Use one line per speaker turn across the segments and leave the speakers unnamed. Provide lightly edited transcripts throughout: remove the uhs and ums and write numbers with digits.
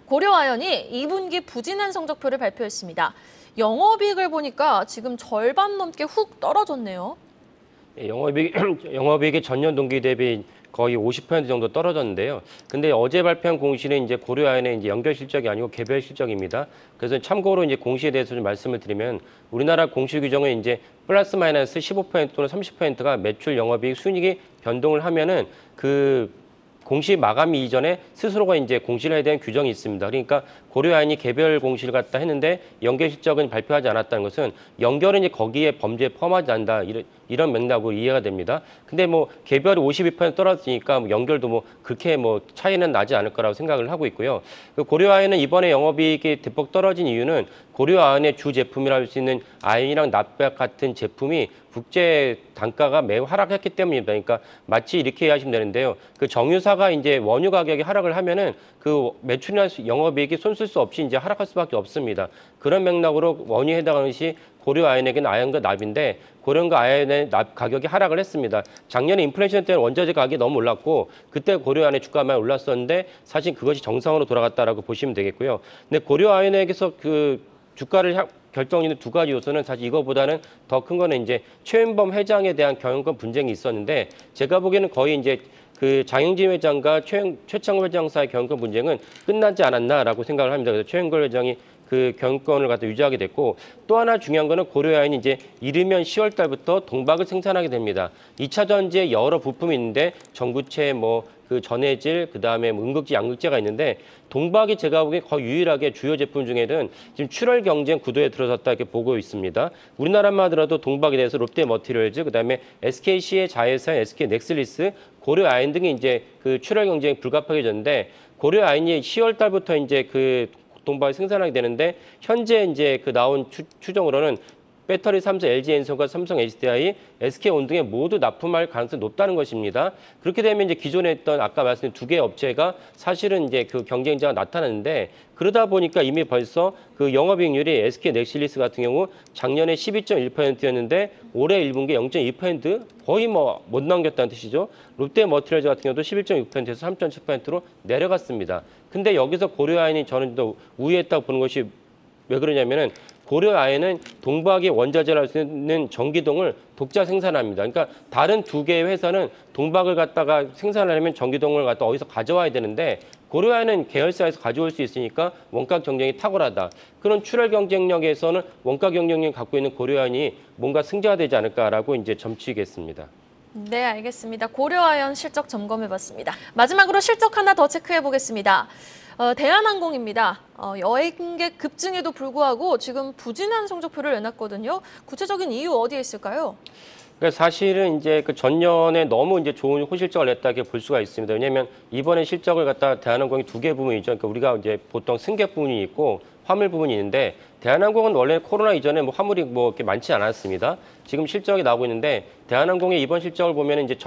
고려아연이 2분기 부진한 성적표를 발표했습니다. 영업이익을 보니까 지금 절반 넘게 훅 떨어졌네요.
영업이익이 전년 동기 대비 거의 50% 정도 떨어졌는데요. 근데 어제 발표한 공시는 이제 고려아연의 이제 연결 실적이 아니고 개별 실적입니다. 그래서 참고로 이제 공시에 대해서 좀 말씀을 드리면 우리나라 공시 규정은 이제 플러스 마이너스 15% 또는 30%가 매출, 영업이익, 순이익이 변동을 하면은 그 공시 마감이 이전에 스스로가 이제 공시를 해야 되는 규정이 있습니다. 그러니까 고려아연이 개별 공시를 갖다 했는데 연결 실적은 발표하지 않았다는 것은 연결은 이제 거기에 범죄에 포함하지 않는다. 이런 맥락으로 이해가 됩니다. 근데 뭐 개별이 52% 떨어졌으니까 뭐 연결도 뭐 그렇게 뭐 차이는 나지 않을 거라고 생각을 하고 있고요. 그 고려아연은 이번에 영업이익이 대폭 떨어진 이유는 고려아연의 주 제품이라고 할 수 있는 아연이랑 납작 같은 제품이 국제 단가가 매우 하락했기 때문입니다. 그러니까 마치 이렇게 이해하시면 되는데요. 그 정유사가 이제 원유 가격이 하락을 하면은 그 매출이나 영업이익이 손쓸 수 없이 이제 하락할 수밖에 없습니다. 그런 맥락으로 원유에 해당하는 것이 고려아연에게는 아연과 납인데 고려아연과 아연의 납 가격이 하락을 했습니다. 작년에 인플레이션 때는 원자재 가격이 너무 올랐고 그때 고려아연의 주가만 올랐었는데 사실 그것이 정상으로 돌아갔다라고 보시면 되겠고요. 근데 고려아연에게서 그 주가를 결정짓는 두 가지 요소는 사실 이거보다는 더 큰 거는 이제 최윤범 회장에 대한 경영권 분쟁이 있었는데 제가 보기에는 거의 이제 그 장영진 회장과 최창호 회장 사이의 경영권 분쟁은 끝나지 않았나라고 생각을 합니다. 그래서 최영걸 회장이 그 경영권을 갖다 유지하게 됐고 또 하나 중요한 거는 고려아연이 이제 이르면 10월 달부터 동박을 생산하게 됩니다. 2차 전지에 여러 부품이 있는데 전구체 그 전해질 그다음에 음극재, 양극재가 있는데 동박이 제가 보기에 거의 유일하게 주요 제품 중에는 지금 출혈 경쟁 구도에 들어섰다 이렇게 보고 있습니다. 우리나라만 하더라도 동박에 대해서 롯데머티리얼즈 그다음에 SKC의 자회사 SK넥슬리스, 고려아연 등이 이제 그 출혈 경쟁이 불가피해졌는데 고려아연이 10월 달부터 이제 그 동박을 생산하게 되는데 현재 이제 그 나온 추정으로는 배터리 3사 LG엔솔과 삼성 HDI, SK온 등에 모두 납품할 가능성이 높다는 것입니다. 그렇게 되면 이제 기존에 있던 아까 말씀드린 두 개의 업체가 사실은 이제 그 경쟁자가 나타나는데 그러다 보니까 이미 벌써 그 영업이익률이 SK넥실리스 같은 경우 작년에 12.1%였는데 올해 1분기 0.2% 거의 뭐 못 넘겼다는 뜻이죠. 롯데머티리얼즈 같은 경우도 11.6%에서 3.7%로 내려갔습니다. 근데 여기서 고려아연이 저는 또 우위했다고 보는 것이 왜 그러냐면은 고려아연은 동박의 원자재를 할 수 있는 전기동을 독자 생산합니다. 그러니까 다른 두 개의 회사는 동박을 갖다가 생산하려면 전기동을 갖다 어디서 가져와야 되는데 고려아연은 계열사에서 가져올 수 있으니까 원가 경쟁이 탁월하다. 그런 출혈 경쟁력에서는 원가 경쟁력을 갖고 있는 고려아연이 뭔가 승자가 되지 않을까라고 이제 점치겠습니다.
네, 알겠습니다. 고려아연 실적 점검해봤습니다. 마지막으로 실적 하나 더 체크해보겠습니다. 대한항공입니다. 여행객 급증에도 불구하고 지금 부진한 성적표를 내놨거든요. 구체적인 이유 어디에 있을까요?
그러니까 사실은 이제 그 전년에 너무 이제 좋은 호실적을 냈다고 볼 수가 있습니다. 왜냐하면 이번에 실적을 갖다 대한항공이 두 개 부분이죠. 그러니까 우리가 이제 보통 승객 부분이 있고 화물 부분이 있는데 대한항공은 원래 코로나 이전에 뭐 화물이 뭐 이렇게 많지 않았습니다. 지금 실적이 나오고 있는데 대한항공의 이번 실적을 보면 이제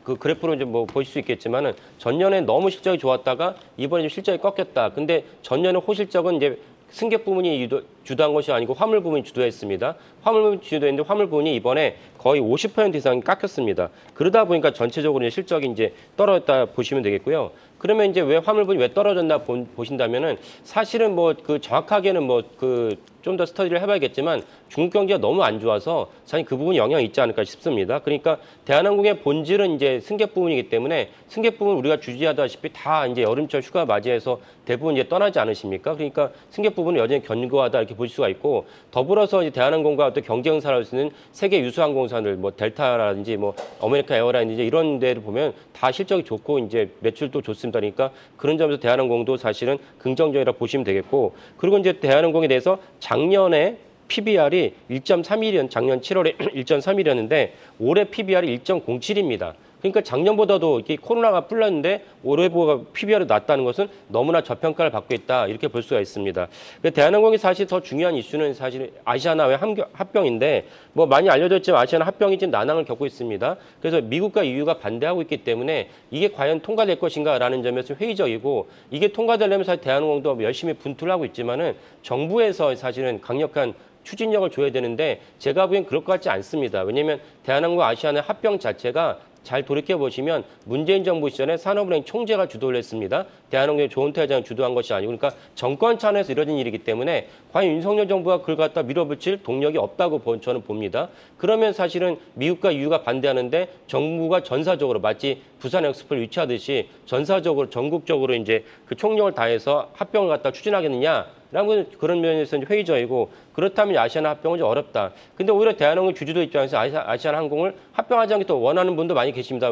그 그래프로 이제 뭐 보실 수 있겠지만은 전년에 너무 실적이 좋았다가 이번에 좀 실적이 꺾였다. 근데 전년에 호실적은 이제 승객 부분이 주도한 것이 아니고 화물 부분이 주도했습니다. 화물 부분이 주도했는데 화물 부분이 이번에 거의 50% 이상이 깎였습니다. 그러다 보니까 전체적으로 이제 실적이 이제 떨어졌다 보시면 되겠고요. 그러면 이제 왜 화물 부분이 왜 떨어졌나 보신다면은 사실은 뭐 그 정확하게는 뭐 그 좀 더 스터디를 해봐야겠지만 중국 경기가 너무 안 좋아서 사실 그 부분이 영향이 있지 않을까 싶습니다. 그러니까 대한항공의 본질은 이제 승객 부분이기 때문에 승객 부분 우리가 주지하다시피 다 이제 여름철 휴가 맞이해서 대부분 이제 떠나지 않으십니까? 그러니까 승객 부분은 여전히 견고하다 이렇게 볼 수가 있고 더불어서 이제 대한항공과 또 경쟁사를 할 수 있는 세계 유수항공사들 뭐 델타라든지 뭐 아메리카 에어라인이제 이런 데를 보면 다 실적이 좋고 이제 매출도 좋습니다. 그러니까 그런 점에서 대한항공도 사실은 긍정적이라 보시면 되겠고 그리고 이제 대한항공에 대해서 작년에 PBR이 1.31이었는데 작년 7월에 1.31이었는데 올해 PBR이 1.07입니다. 그러니까 작년보다도 이렇게 코로나가 풀렸는데 올해보다 PBR이 낮다는 것은 너무나 저평가를 받고 있다 이렇게 볼 수가 있습니다. 대한항공이 사실 더 중요한 이슈는 사실 아시아나와의 합병인데 뭐 많이 알려졌지만 아시아나 합병이 지금 난항을 겪고 있습니다. 그래서 미국과 EU가 반대하고 있기 때문에 이게 과연 통과될 것인가라는 점에서 회의적이고 이게 통과되려면 사실 대한항공도 열심히 분투를 하고 있지만은 정부에서 사실은 강력한 추진력을 줘야 되는데 제가 보기엔 그럴 것 같지 않습니다. 왜냐하면 대한항공과 아시아나 합병 자체가 잘 돌이켜보시면 문재인 정부 시절에 산업은행 총재가 주도를 했습니다. 대한항공의 조은태 회장이 주도한 것이 아니고 그러니까 정권 차원에서 이뤄진 일이기 때문에 과연 윤석열 정부가 그걸 갖다 밀어붙일 동력이 없다고 저는 봅니다. 그러면 사실은 미국과 EU가 반대하는데 정부가 전사적으로 마치 부산 엑스포를 유치하듯이 전사적으로 전국적으로 이제 그 총력을 다해서 합병을 갖다 추진하겠느냐? 라는 그런 면에서 회의적이고 그렇다면 아시아나 합병은 좀 어렵다. 근데 오히려 대한항공 주주도 입장에서 아시아나항공을 합병하지 않기 또 원하는 분도 많이 계십니다.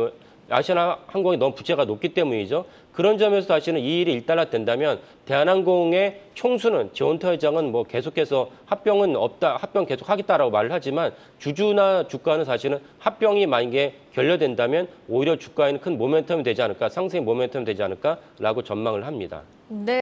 아시아나항공이 너무 부채가 높기 때문이죠. 그런 점에서 사실은 이 일이 일단락된다면 대한항공의 총수는 조은태 회장은 뭐 계속해서 합병은 없다, 합병 계속하겠다라고 말을 하지만 주주나 주가는 사실은 합병이 만약에 결렬된다면 오히려 주가에는 큰 모멘텀이 되지 않을까, 상승의 모멘텀이 되지 않을까라고 전망을 합니다.
네.